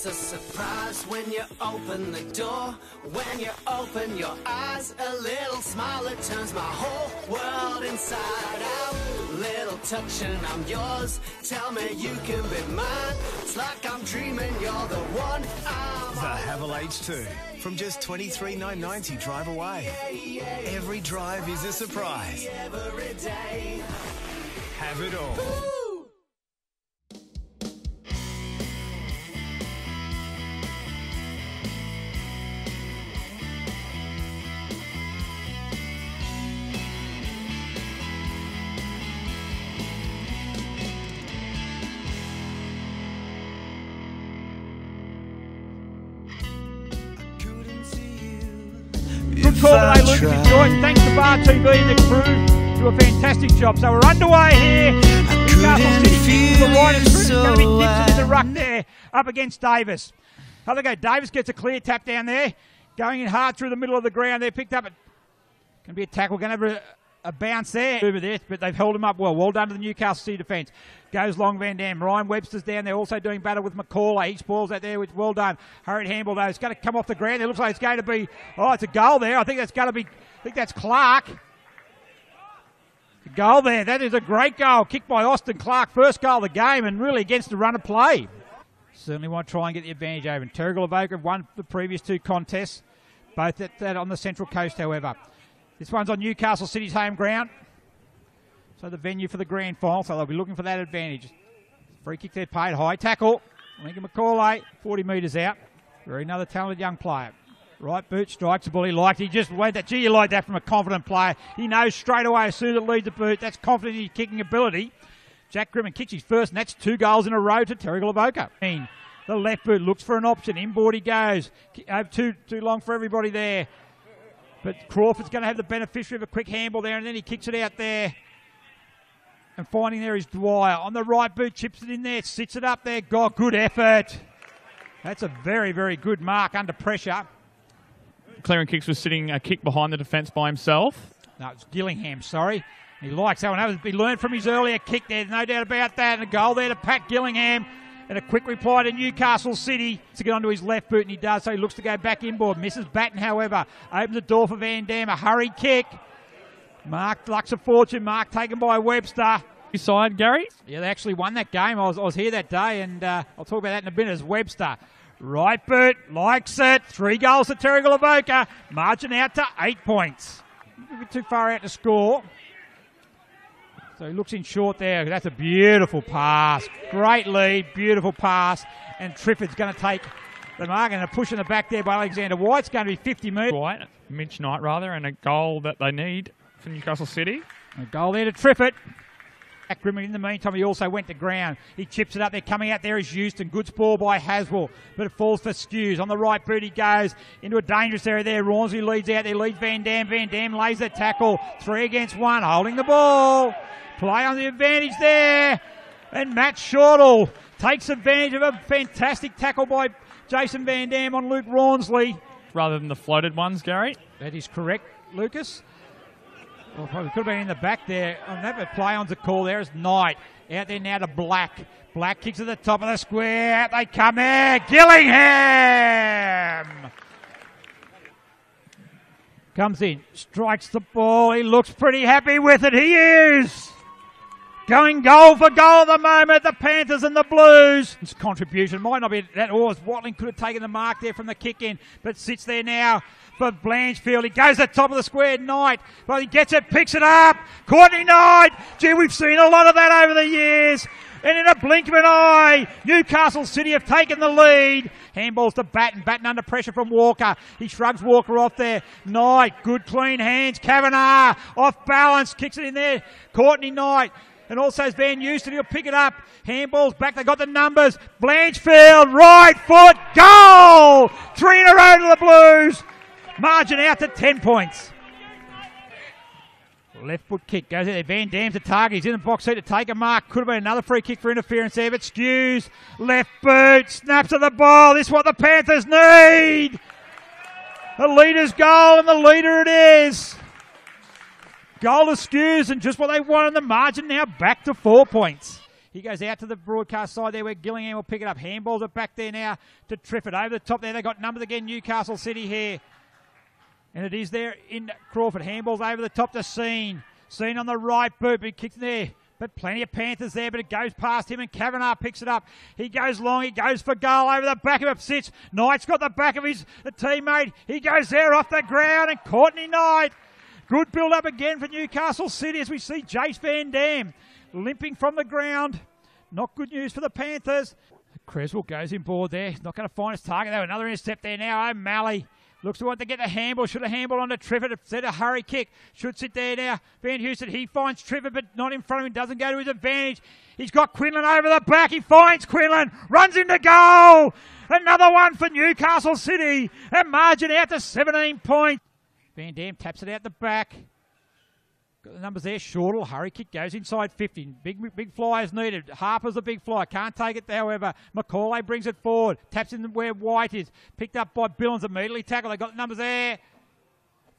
It's a surprise when you open the door. When you open your eyes, a little smile that turns my whole world inside out. Little touch and I'm yours. Tell me you can be mine. It's like I'm dreaming you're the one I'm The Havel H2 from just $23,990 drive away. Every drive is a surprise. every day. Have it all. Good call today, Lucas. Enjoy it. Thanks to Bar TV and the crew. Do a fantastic job. So we're underway here. Newcastle City to the right. It's going to be Gibson in the ruck there up against Davis. Have a go. Davis gets a clear tap down there. Going in hard through the middle of the ground there. Picked up. Going to be a tackle. Going to have a bounce there over there, but they've held him up well. Well done to the Newcastle City defence. Goes long Van Dam. Ryan Webster's down there also doing battle with McCauley. He spoils that there, which well done. Hurried handball though. It's going to come off the ground. It looks like it's going to be, it's a goal there. I think that's going to be, that's Clark. The goal there. That is a great goal. Kicked by Austin Clark. First goal of the game and really against the run of play. Certainly want to try and get the advantage over. And Terrigal Avoca have won the previous two contests. Both at on the Central Coast, however. This one's on Newcastle City's home ground. So the venue for the grand final, so they'll be looking for that advantage. Free kick there paid, high tackle. Lincoln McCauley, 40 metres out. Very another talented young player. Right boot strikes the ball, he liked it. He just went that. Gee, you like that from a confident player. He knows straight away as soon as it leads the boot. That's confident in his kicking ability. Jack Grimman kicks his first, and that's 2 goals in a row to Terrigal Avoca. The left boot looks for an option. Inboard he goes. Too long for everybody there. But Crawford's going to have the beneficiary of a quick handball there, and then he kicks it out there. And finding there is Dwyer. On the right boot, chips it in there, sits it up there. God, good effort. That's a very, very good mark under pressure. Clarence Kicks was sitting a kick behind the defence by himself. No, it's Gillingham, sorry. He likes that one. He learned from his earlier kick there, no doubt about that. And a goal there to Pat Gillingham. And a quick reply to Newcastle City to get onto his left boot, and he does, so he looks to go back inboard. Misses Batten, however. Opens the door for Van Dam. A hurried kick. Mark lucks a fortune. Mark taken by Webster. His side, Gary? Yeah, they actually won that game. I was here that day, and I'll talk about that in a minute as Webster. Right boot, likes it. 3 goals to Terrigal Avoca. Margin out to 8 points. A bit too far out to score. So he looks in short there. That's a beautiful pass. Great lead, beautiful pass. And Trifford's going to take the mark, and a push in the back there by Alexander White's going to be 50 metres. White, Mitch Knight rather, and a goal that they need for Newcastle City. A goal there to Trifford. Grimman in the meantime, he also went to ground. He chips it up there. Coming out there is Houston. Good ball by Haswell, but it falls for Skews. On the right boot he goes into a dangerous area there. Rawnsley leads out there, leads Van Dam. Van Dam lays the tackle. 3 against 1, holding the ball. Play on the advantage there. And Matt Shortall takes advantage of a fantastic tackle by Jason Van Dam on Luke Rawnsley. Rather than the floated ones, Gary? That is correct, Lucas. Well, probably could have been in the back there. On that play on's a call there is Knight. Out there now to Black. Black kicks at the top of the square. Out they come there. Gillingham! Comes in, strikes the ball. He looks pretty happy with it. He is! Going goal for goal at the moment, the Panthers and the Blues. His contribution might not be that all. Watling could have taken the mark there from the kick in, but sits there now for Blanchfield. He goes to the top of the square, Knight, but he gets it, picks it up. Courtney Knight. Gee, we've seen a lot of that over the years. And in a blink of an eye, Newcastle City have taken the lead. Handballs to Batten. Batten under pressure from Walker. He shrugs Walker off there. Knight, good clean hands. Kavanagh off balance, kicks it in there. Courtney Knight. And also as Van Houston, he'll pick it up. Handballs back, they got the numbers. Blanchfield, right foot, goal! 3 in a row to the Blues. Margin out to 10 points. Left foot kick goes there. Van Dam's the target. He's in the box seat to take a mark. Could have been another free kick for interference there, but Skews, left boot, snaps at the ball. This is what the Panthers need. The leader's goal, and the leader it is. Goal to Skews, and just what they want in the margin now, back to 4 points. He goes out to the broadcast side there where Gillingham will pick it up. Handballs are back there now to Trifford. Over the top there, they got numbers again, Newcastle City here. And it is there in Crawford. Handballs over the top to Scene. Scene on the right boot, but he kicks there. But plenty of Panthers there, but it goes past him and Kavanagh picks it up. He goes long, he goes for goal over the back of it, sits. Knight's got the back of his teammate. He goes there off the ground and Courtney Knight. Good build up again for Newcastle City as we see Jace Van Dam limping from the ground. Not good news for the Panthers. Creswell goes in board there. Not going to find his target though. Another intercept there now. O'Malley looks to want to get the handball. Should have handball onto Trifford. Set a hurry kick. Should sit there now. Van Houston, he finds Trifford, but not in front of him. Doesn't go to his advantage. He's got Quinlan over the back. He finds Quinlan. Runs into goal. Another one for Newcastle City. And margin out to 17 points. Van Dam taps it out the back. Got the numbers there. Shortle. Hurry kick goes inside 50. Big fly is needed. Harper's a big fly. Can't take it, however. Macaulay brings it forward. Taps in where White is. Picked up by Billings. Immediately tackled. They got the numbers there.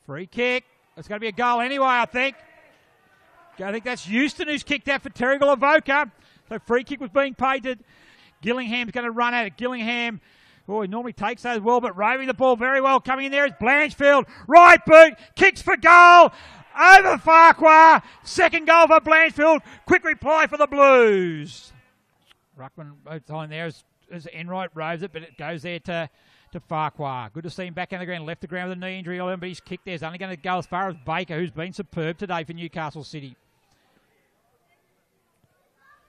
Free kick. It's going to be a goal anyway, I think. I think that's Houston who's kicked out for Terrigal Avoca. So free kick was being paid. Gillingham's going to run at it. Gillingham. Oh, he normally takes those well, but roving the ball very well. Coming in there is Blanchfield. Right boot. Kicks for goal. Over Farquhar. Second goal for Blanchfield. Quick reply for the Blues. Ruckman time there as Enright roves it, but it goes there to Farquhar. Good to see him back on the ground. Left the ground with a knee injury, but his kick there is only going to go as far as Baker, who's been superb today for Newcastle City.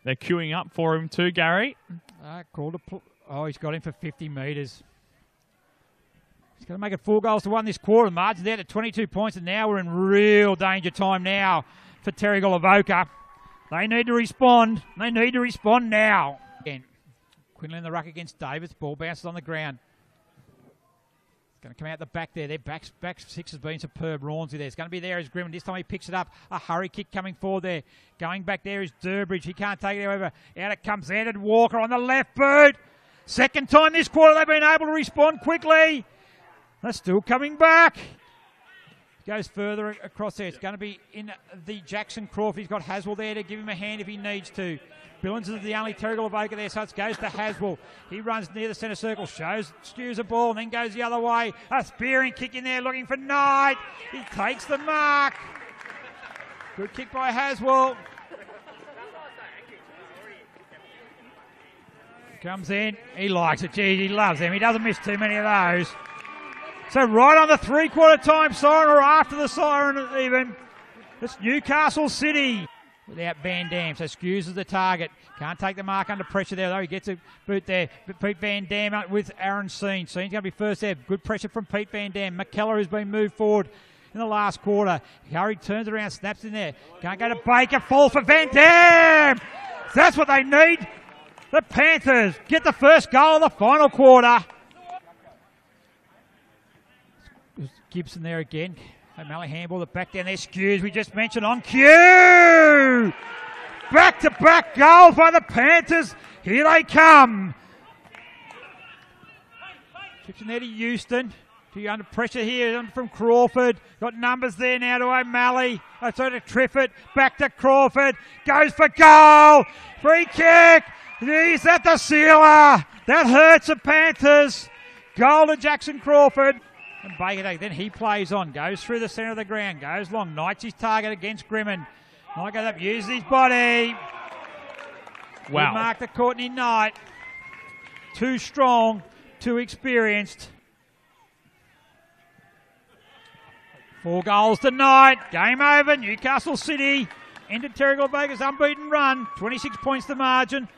They're queuing up for him too, Gary. He's got him for 50 metres. He's going to make it 4 goals to 1 this quarter. The margin's out at 22 points, and now we're in real danger time now for Terrigal Avoca. They need to respond. They need to respond now. Again, Quinlan in the ruck against Davis. Ball bounces on the ground. It's going to come out the back there. Their back six has been superb. Rawnsley there. It's going to be there as Grimman. This time he picks it up. A hurry kick coming forward there. Going back there is Durbridge. He can't take it, however. Out it comes Edward Walker on the left boot. Second time this quarter they've been able to respond quickly. They're still coming back. Goes further across there. It's going to be in the Jackson Crawford. He's got Haswell there to give him a hand if he needs to. Billings is the only Terrigal Avoca there, so it goes to Haswell. He runs near the centre circle, skews the ball, and then goes the other way. A spearing kick in there looking for Knight. He takes the mark. Good kick by Haswell. Comes in. He likes it. Geez, he loves them. He doesn't miss too many of those. So right on the 3/4 time siren, or after the siren even, it's Newcastle City without Van Dam. So skews the target. Can't take the mark under pressure there, though. He gets a boot there. But Pete Van Dam up with Aaron Scene. Scene's going to be first there. Good pressure from Pete Van Dam. McKellar has been moved forward in the last quarter. Harry turns around, snaps in there. Can't go to Baker. Fall for Van Dam. That's what they need. The Panthers get the first goal of the final quarter. Gibson there again. O'Malley handball it back down there. Skews, we just mentioned on cue. Back-to-back goals by the Panthers. Here they come. Chips in there to Houston. Under pressure here from Crawford. Got numbers there now to O'Malley. So to Trifford. Back to Crawford. Goes for goal. Free kick. Is that the sealer? That hurts the Panthers. Goal to Jackson Crawford. And Baker, then he plays on, goes through the centre of the ground, goes long, Knight's his target against Grimman. Knight goes up, uses his body. Wow. Good mark to Courtney Knight. Too strong, too experienced. 4 goals to Knight. Game over. Newcastle City ended Terrigal Avoca's unbeaten run. 26 points the margin.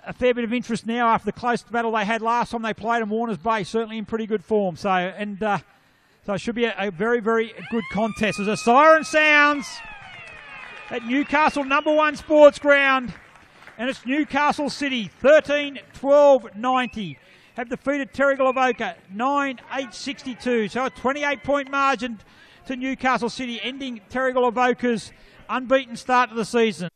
A fair bit of interest now after the close battle they had last time they played in Warners Bay. Certainly in pretty good form. So it should be a very, very good contest. As a siren sounds at Newcastle #1 Sports Ground, and it's Newcastle City 13-12-90 have defeated Terrigal Avoca 9-8-62. So a 28-point margin to Newcastle City, ending Terrigal Avoca's unbeaten start to the season.